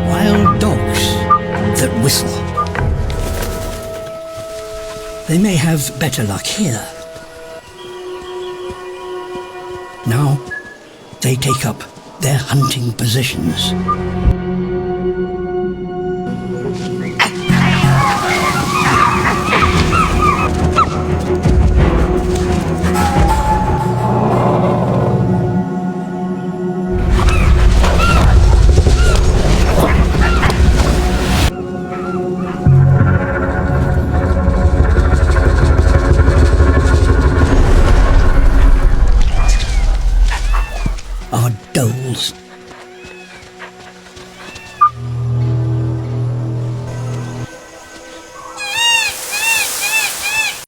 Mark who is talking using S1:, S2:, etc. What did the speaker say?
S1: Wild dogs that whistle. They may have better luck here. Now, they take up their hunting positions.